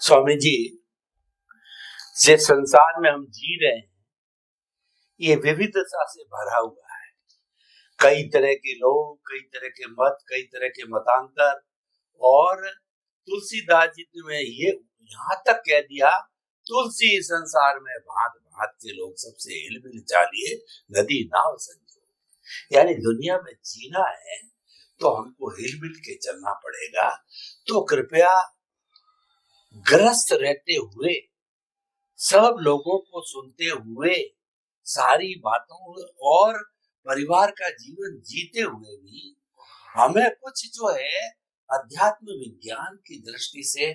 स्वामी जी, जिस संसार में हम जी रहे हैं ये विविधता से भरा हुआ है। कई तरह के लोग, कई तरह के मत, कई तरह के मतांतर। और तुलसीदास जी ने ये यहाँ तक कह दिया, तुलसी संसार में भांत भांत के लोग, सबसे हिलमिल चालिए नदी नाव संजो। यानी दुनिया में जीना है तो हमको हिलमिल के चलना पड़ेगा। तो कृपया ग्रस्त रहते हुए, सब लोगों को सुनते हुए, सारी बातों और परिवार का जीवन जीते हुए भी हमें कुछ जो है अध्यात्म विज्ञान की दृष्टि से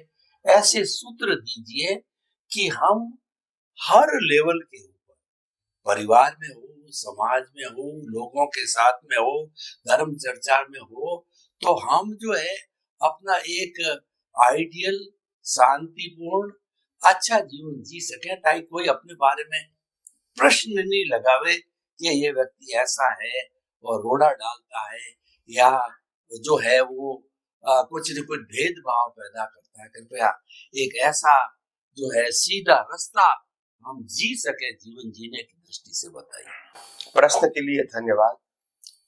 ऐसे सूत्र दीजिए कि हम हर लेवल के ऊपर, परिवार में हो, समाज में हो, लोगों के साथ में हो, धर्म चर्चा में हो, तो हम जो है अपना एक आइडियल, शांतिपूर्ण, अच्छा जीवन जी सके, ताकि कोई अपने बारे में प्रश्न नहीं लगावे कि ये व्यक्ति ऐसा है और रोड़ा डालता है, या जो है वो कुछ न कुछ भेदभाव पैदा करता है। कृपया एक ऐसा जो है सीधा रास्ता हम जी सके जीवन जीने की दृष्टि से बताइए। प्रश्न के लिए धन्यवाद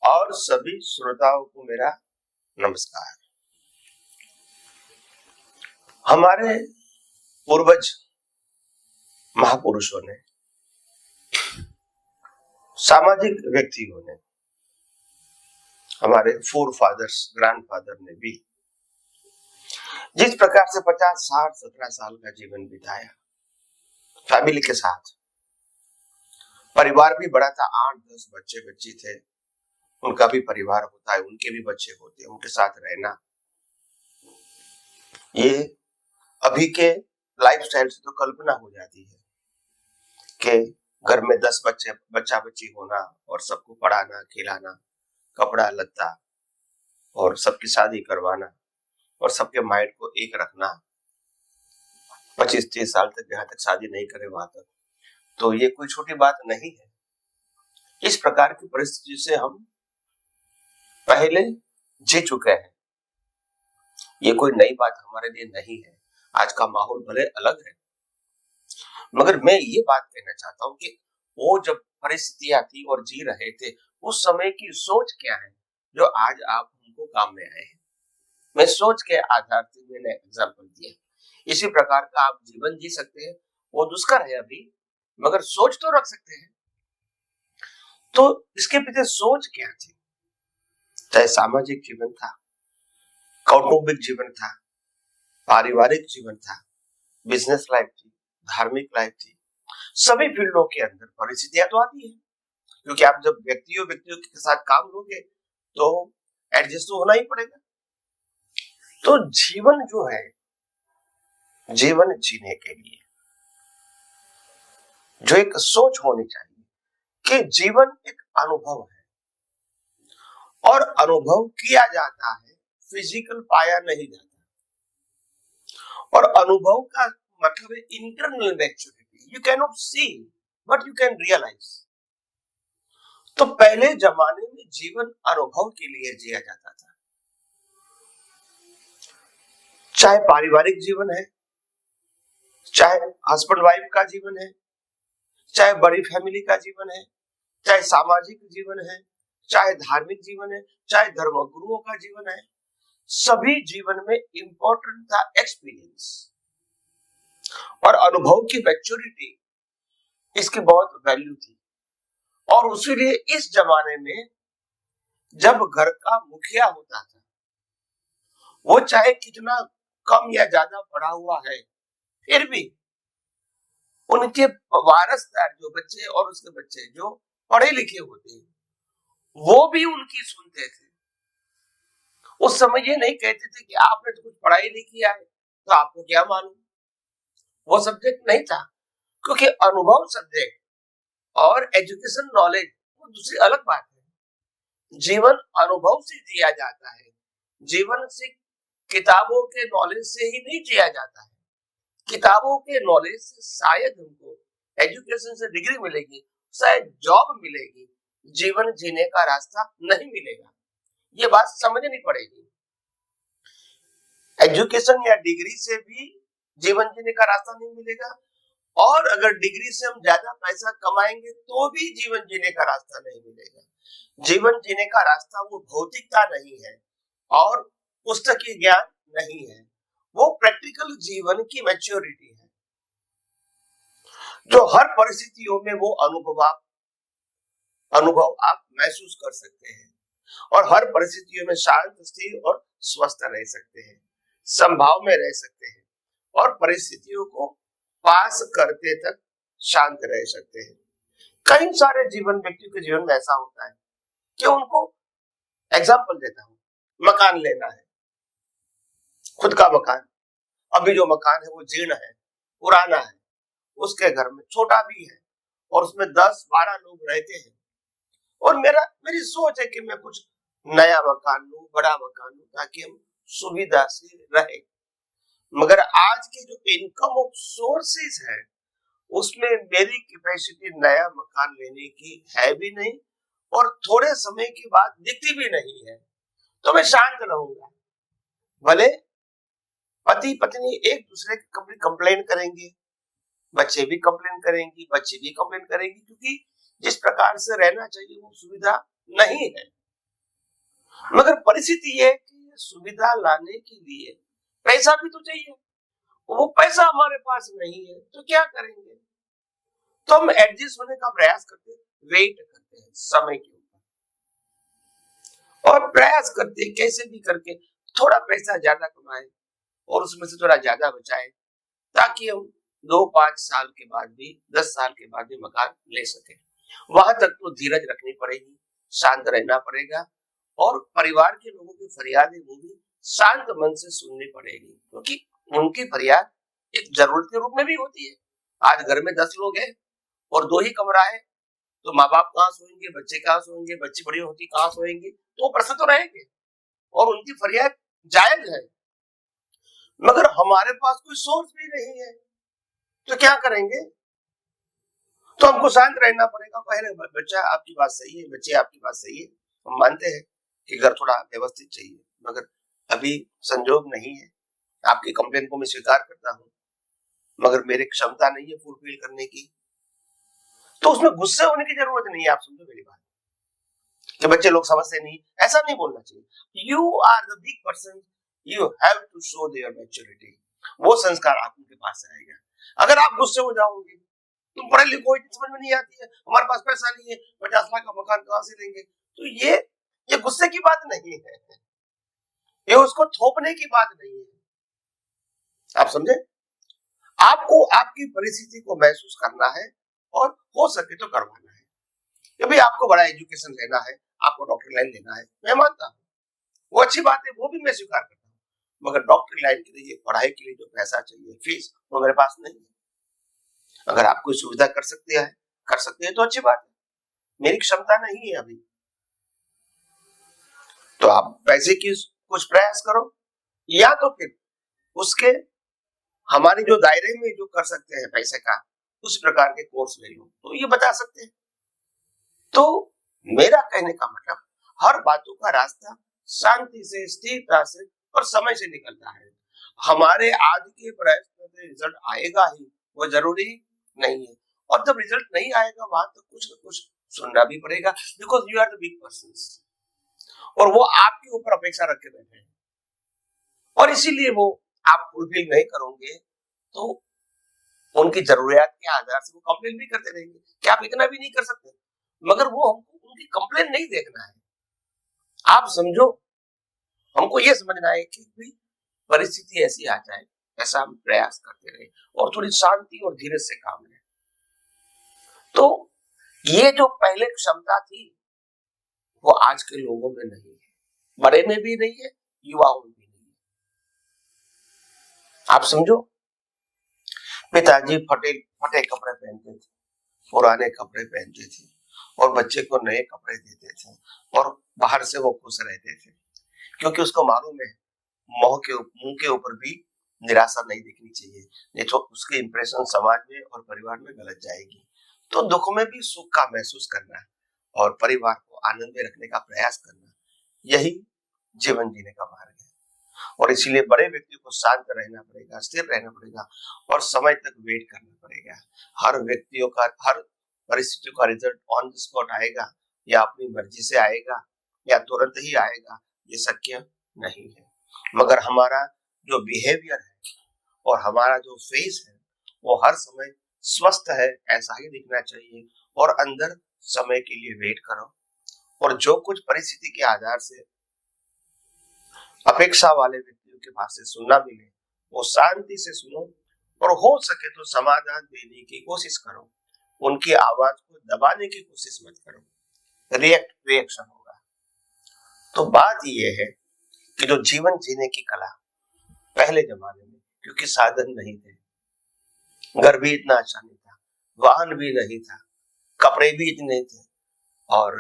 और सभी श्रोताओं को मेरा नमस्कार। हमारे पूर्वज महापुरुषों ने, सामाजिक व्यक्तियों ने, हमारे फोर फादर्स, ग्रैंडफादर ने भी जिस प्रकार से 50, 60, 17 साल का जीवन बिताया फैमिली के साथ, परिवार भी बड़ा था, 8-10 बच्चे बच्ची थे, उनका भी परिवार होता है, उनके भी बच्चे होते हैं, उनके साथ रहना, ये अभी के लाइफस्टाइल से तो कल्पना हो जाती है कि घर में 10 बच्चा बच्ची होना और सबको पढ़ाना, खिलाना, कपड़ा लत्ता और सबकी शादी करवाना और सबके माइंड को एक रखना, 25-30 साल तक, जहां तक शादी नहीं करे वहां तक, तो ये कोई छोटी बात नहीं है। इस प्रकार की परिस्थिति से हम पहले जी चुके हैं, ये कोई नई बात हमारे लिए नहीं है। आज का माहौल भले अलग है, मगर मैं ये बात कहना चाहता हूं कि वो जब परिस्थितियां थी और जी रहे थे, उस समय की सोच क्या है जो आज आप हमको काम में आए हैं। मैं सोच के आधार से मैंने एग्जाम्पल दिया। इसी प्रकार का आप जीवन जी सकते हैं। वो दुष्कर है अभी, मगर सोच तो रख सकते हैं। तो इसके पीछे सोच क्या थी? चाहे सामाजिक जीवन था, कौटुंबिक जीवन था, पारिवारिक जीवन था, बिजनेस लाइफ थी, धार्मिक लाइफ थी, सभी फील्डों के अंदर परिस्थितियां तो आती है, क्योंकि आप जब व्यक्तियों के साथ काम लोगे तो एडजस्ट तो होना ही पड़ेगा। तो जीवन जो है, जीवन जीने के लिए जो एक सोच होनी चाहिए कि जीवन एक अनुभव है और अनुभव किया जाता है, फिजिकल पाया नहीं जाता। और अनुभव का मतलब है internal maturity. You can not see but you can realize. तो पहले जमाने में जीवन अनुभव के लिए जिया जाता था। चाहे पारिवारिक जीवन है, चाहे हस्बैंड वाइफ का जीवन है, चाहे बड़ी फैमिली का जीवन है, चाहे सामाजिक जीवन है, चाहे धार्मिक जीवन है, चाहे धर्मगुरुओं का जीवन है, सभी जीवन में इंपॉर्टेंट था एक्सपीरियंस और अनुभव की मैच्योरिटी, इसकी बहुत वैल्यू थी। और उसीलिए इस जमाने में जब घर का मुखिया होता था, वो चाहे कितना कम या ज्यादा पढ़ा हुआ है, फिर भी उनके वारसदार जो बच्चे और उसके बच्चे जो पढ़े लिखे होते हैं, वो भी उनकी सुनते थे। उस समय ये नहीं कहते थे कि आपने तो कुछ पढ़ाई नहीं किया है तो आपको क्या मालूम। वो सब्जेक्ट नहीं था, क्योंकि अनुभव सब्जेक्ट और एजुकेशन नॉलेज वो दूसरी अलग बात है। जीवन अनुभव से जिया जाता है। जीवन से किताबों के नॉलेज से ही नहीं जिया जाता है। किताबों के नॉलेज से शायद हमको एजुकेशन से डिग्री मिलेगी, शायद जॉब मिलेगी, जीवन जीने का रास्ता नहीं मिलेगा। ये बात समझनी पड़ेगी। एजुकेशन या डिग्री से भी जीवन जीने का रास्ता नहीं मिलेगा, और अगर डिग्री से हम ज्यादा पैसा कमाएंगे तो भी जीवन जीने का रास्ता नहीं मिलेगा। जीवन जीने का रास्ता वो भौतिकता नहीं है और पुस्तकीय ज्ञान नहीं है, वो प्रैक्टिकल जीवन की मैच्योरिटी है, जो हर परिस्थितियों में वो अनुभव आप महसूस कर सकते हैं और हर परिस्थितियों में शांत, स्थिर और स्वस्थ रह सकते हैं, संभाव में रह सकते हैं और परिस्थितियों को पास करते तक शांत रह सकते हैं। कई सारे व्यक्तियों के जीवन में ऐसा होता है कि उनको, एग्जाम्पल देता हूं, मकान लेना है, खुद का मकान। अभी जो मकान है वो जीर्ण है, पुराना है, उसके घर में छोटा भी है और उसमें 10-12 लोग रहते हैं, और मेरी सोच है कि मैं कुछ नया मकान लूं, बड़ा मकान लूं, ताकि हम सुविधा से रहे। मगर आज के जो इनकम ऑफ सोर्सेज है उसमें मेरी कैपेसिटी नया मकान लेने की है भी नहीं और थोड़े समय के बाद दिखती भी नहीं है, तो मैं शांत रहूंगा। भले पति पत्नी एक दूसरे की कंप्लेन करेंगे, बच्चे भी कंप्लेन करेंगी, बच्चे भी कंप्लेन करेंगी, क्योंकि जिस प्रकार से रहना चाहिए वो सुविधा नहीं है। मगर परिस्थिति ये है कि सुविधा लाने के लिए पैसा भी तो चाहिए, वो पैसा हमारे पास नहीं है, तो क्या करेंगे? तो हम एडजस्ट होने का प्रयास करते हैं, वेट करते हैं समय के ऊपर, और प्रयास करते हैं कैसे भी करके थोड़ा पैसा ज्यादा कमाए और उसमें से थोड़ा ज्यादा बचाए, ताकि हम 2-5 साल के बाद भी, 10 साल के बाद भी मकान ले सके। वहां तक तो धीरज रखनी पड़ेगी, शांत रहना पड़ेगा और परिवार के लोगों की फरियादें वो भी शांत मन से सुननी पड़ेगी, क्योंकि उनकी फरियाद एक जरूरत के रूप में भी होती है। आज घर में 10 लोग हैं और 2 ही कमरा है, तो माँ बाप कहाँ सोएंगे, बच्चे कहाँ सोएंगे, बच्ची बड़ी होती कहाँ सोएंगे, तो प्रश्न तो रहेंगे और उनकी फरियाद जायज है। मगर हमारे पास कोई सोर्स भी नहीं है, तो क्या करेंगे? तो हमको शांत रहना पड़ेगा। पहले बच्चा आपकी बात सही है, बच्चे आपकी बात सही है, हम मानते हैं कि घर थोड़ा व्यवस्थित चाहिए, मगर अभी संजोग नहीं है। आपकी कंप्लेन को मैं स्वीकार करता हूँ, मगर मेरी क्षमता नहीं है फुलफिल करने की, तो उसमें गुस्से होने की जरूरत नहीं है। आप समझो मेरी बात कि बच्चे लोग समझते नहीं, ऐसा नहीं बोलना चाहिए। You are the big person, you have to show their maturity. वो संस्कार आपके पास आएगा। अगर आप गुस्से हो जाओगे, तुम पढ़े लिखो, समझ में नहीं आती है, हमारे पास पैसा नहीं है, 50 लाख का मकान कहां से लेंगे, तो ये गुस्से की बात नहीं है, ये उसको थोपने की बात नहीं है। आप समझे? आपको आपकी परिस्थिति को महसूस करना है और हो सके तो करवाना है। कि भाई आपको बड़ा एजुकेशन लेना है, आपको डॉक्टर लाइन लेना है, मैं मानता हूँ, वो अच्छी बात है, वो भी मैं स्वीकार करता हूँ, मगर डॉक्टर लाइन के लिए, पढ़ाई के लिए जो पैसा चाहिए, फीस, वो मेरे पास नहीं है। अगर आप कोई सुविधा कर सकते हैं तो अच्छी बात है, मेरी क्षमता नहीं है अभी, तो आप पैसे की कुछ प्रयास करो, या तो फिर उसके हमारे जो दायरे में जो कर सकते हैं पैसे का, उस प्रकार के कोर्स ले लो, तो ये बता सकते हैं। तो मेरा कहने का मतलब, हर बातों का रास्ता शांति से, स्थिरता से और समय से निकलता है। हमारे आज के प्रयत्न से रिजल्ट आएगा ही, वो जरूरी नहीं है, और जब रिजल्ट नहीं आएगा वहां तक कुछ न कुछ सुनना भी पड़ेगा, because you are the big person, और वो आपके ऊपर अपेक्षा रख के बैठे हैं, और इसीलिए वो आप फुलफिल नहीं करोगे तो उनकी जरूरियात के आधार से वो कंप्लेन भी करते रहेंगे कि आप इतना भी नहीं कर सकते, मगर वो हमको उनकी कंप्लेन नहीं देखना है। आप समझो, हमको ये समझना है कि परिस्थिति ऐसी आ जाए, ऐसा हम प्रयास करते रहे और थोड़ी शांति और धीरज से काम लें। तो ये जो पहले क्षमता थी वो आज के लोगों में नहीं है, बड़े में भी नहीं है, युवाओं में भी नहीं है। आप समझो, पिताजी फटे कपड़े पहनते थे, पुराने कपड़े पहनते थे और बच्चे को नए कपड़े देते थे, और बाहर से वो खुश रहते थे, क्योंकि उसको मालूम है मुंह के ऊपर भी निराशा नहीं दिखनी चाहिए, नहीं तो उसके इंप्रेशन समाज में और परिवार में गलत जाएगी। तो दुख में भी सुख का महसूस करना है और परिवार को आनंद में रखने का प्रयास करना, यही जीवन जीने का मार्ग है। और इसीलिए बड़े व्यक्ति को शांत रहना पड़ेगा, स्थिर रहना पड़ेगा और समय तक वेट करना पड़ेगा। हर व्यक्तियों का, हर परिस्थितियों का रिजल्ट ऑन द स्पॉट आएगा या अपनी मर्जी से आएगा या तुरंत ही आएगा, ये शक्य नहीं है। मगर हमारा जो बिहेवियर है और हमारा जो फेस है वो हर समय स्वस्थ है ऐसा ही दिखना चाहिए। और अंदर समय के लिए वेट करो और जो कुछ परिस्थिति के आधार से अपेक्षा वाले व्यक्तियों के पास से सुनना मिले वो शांति से सुनो और हो सके तो समाधान देने की कोशिश करो। उनकी आवाज को दबाने की कोशिश मत करो, रिएक्शन होगा। तो बात यह है कि जो जीवन जीने की कला पहले जमाने में, क्योंकि साधन नहीं थे, घर भी इतना अच्छा नहीं था, वाहन भी नहीं था, कपड़े भी इतने नहीं थे और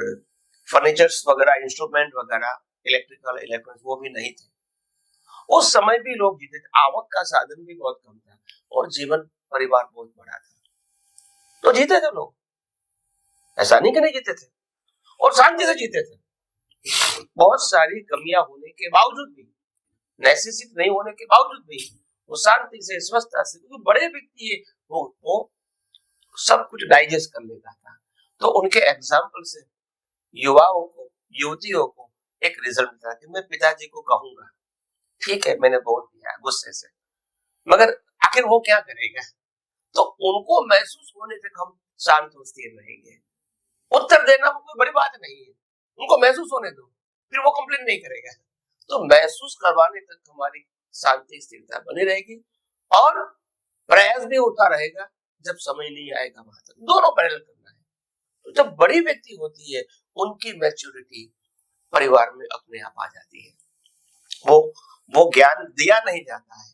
फर्नीचर्स वगैरह, इंस्ट्रूमेंट वगैरह, इलेक्ट्रिकल इलेक्ट्रॉनिक्स वो भी नहीं थे। उस समय भी लोग जीते थे, आवक का साधन भी बहुत कम था और जीवन परिवार बहुत बड़ा था, तो जीते थे लोग, ऐसा नहीं कि नहीं जीते थे और शांति से जीते थे। बहुत सारी कमियां होने के बावजूद भी, नेसेसिटी नहीं होने के बावजूद भी वो शांति से, स्वस्थता से, क्योंकि बड़े व्यक्ति है वो सब कुछ डाइजेस्ट कर लेता था। तो उनके एग्जाम्पल से युवाओं को, युवतियों को एक रिजल्ट मिलता कि मैं पिताजी को कहूंगा, ठीक है मैंने बोल दिया गुस्से से, मगर आखिर वो क्या करेगा? तो उनको महसूस होने तक हम शांत और स्थिर रहेंगे। उत्तर देना वो कोई बड़ी बात नहीं है, उनको महसूस होने दो, फिर वो कंप्लेन नहीं करेगा। तो महसूस करवाने तक हमारी शांति स्थिरता बनी रहेगी और प्रयास भी होता रहेगा। जब समय नहीं आएगा वहां तक दोनों पैरेलल करना है। तो जब बड़ी व्यक्ति होती है उनकी मैच्योरिटी परिवार में अपने आप आ जाती है। वो ज्ञान दिया नहीं जाता है,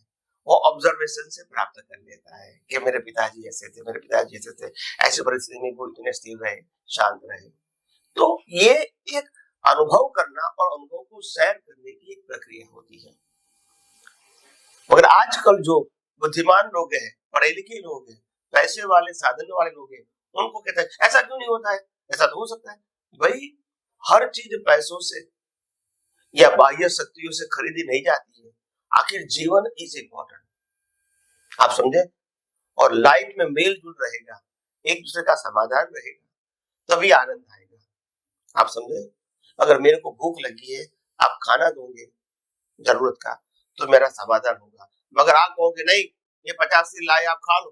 वो ऑब्जर्वेशन से प्राप्त कर लेता है कि मेरे पिताजी ऐसे थे, मेरे पिताजी ऐसे थे, ऐसी परिस्थिति में वो इतने स्थिर रहे, शांत रहे। तो ये एक अनुभव करना और अनुभव को शेयर करने की एक प्रक्रिया होती है। मगर आजकल जो बुद्धिमान लोग हैं, पढ़े लिखे लोग हैं, पैसे वाले, साधन वाले लोग हैं, उनको कहते हैं ऐसा क्यों नहीं होता है? ऐसा तो हो सकता है भाई, हर चीज पैसों से या बाह्य शक्तियों से खरीदी नहीं जाती है। आखिर जीवन इज इम्पोर्टेंट, आप समझे? और लाइफ में मेल जुल रहेगा, एक दूसरे का समाधान रहेगा, तभी आनंद आएगा। आप समझे? अगर मेरे को भूख लगी है, आप खाना दोगे जरूरत का, तो मेरा समाधान होगा। मगर आप कहोगे नहीं ये 50 लाए आप खा लो,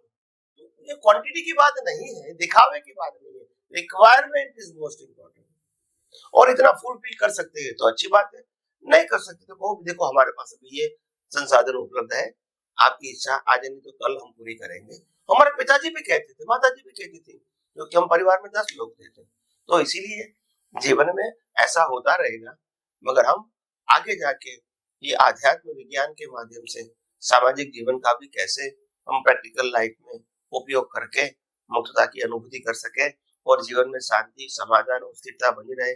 तो ये क्वांटिटी की बात नहीं है, दिखावे की बात नहीं है। Requirement is most important. और इतना फुलफिल कर सकते हैं तो अच्छी बात है, नहीं कर सकते तो कहो देखो हमारे पास अभी ये संसाधन उपलब्ध है, आपकी इच्छा आज नहीं तो कल हम पूरी करेंगे। हमारे पिताजी भी कहते थे, माताजी भी कहती थी, क्योंकि हम परिवार में 10 लोग थे। तो इसीलिए जीवन में ऐसा होता रहेगा। मगर हम आगे जाके ये आध्यात्म विज्ञान के माध्यम से सामाजिक जीवन का भी कैसे हम प्रैक्टिकल लाइफ में उपयोग करके मुक्तता की अनुभूति कर सके और जीवन में शांति, समाधान और स्थिरता बनी रहे,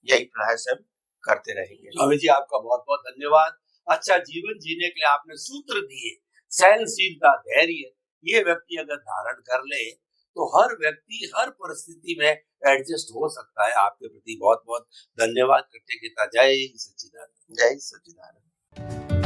यही प्रयास हम करते रहेंगे। स्वामी जी आपका बहुत बहुत धन्यवाद। अच्छा जीवन जीने के लिए आपने सूत्र दिए, सहनशीलता, धैर्य, ये व्यक्ति अगर धारण कर ले तो हर व्यक्ति हर परिस्थिति में एडजस्ट हो सकता है। आपके प्रति बहुत बहुत धन्यवाद। कृतज्ञता। जय सच्चिदानंद। जय सच्चिदानंद।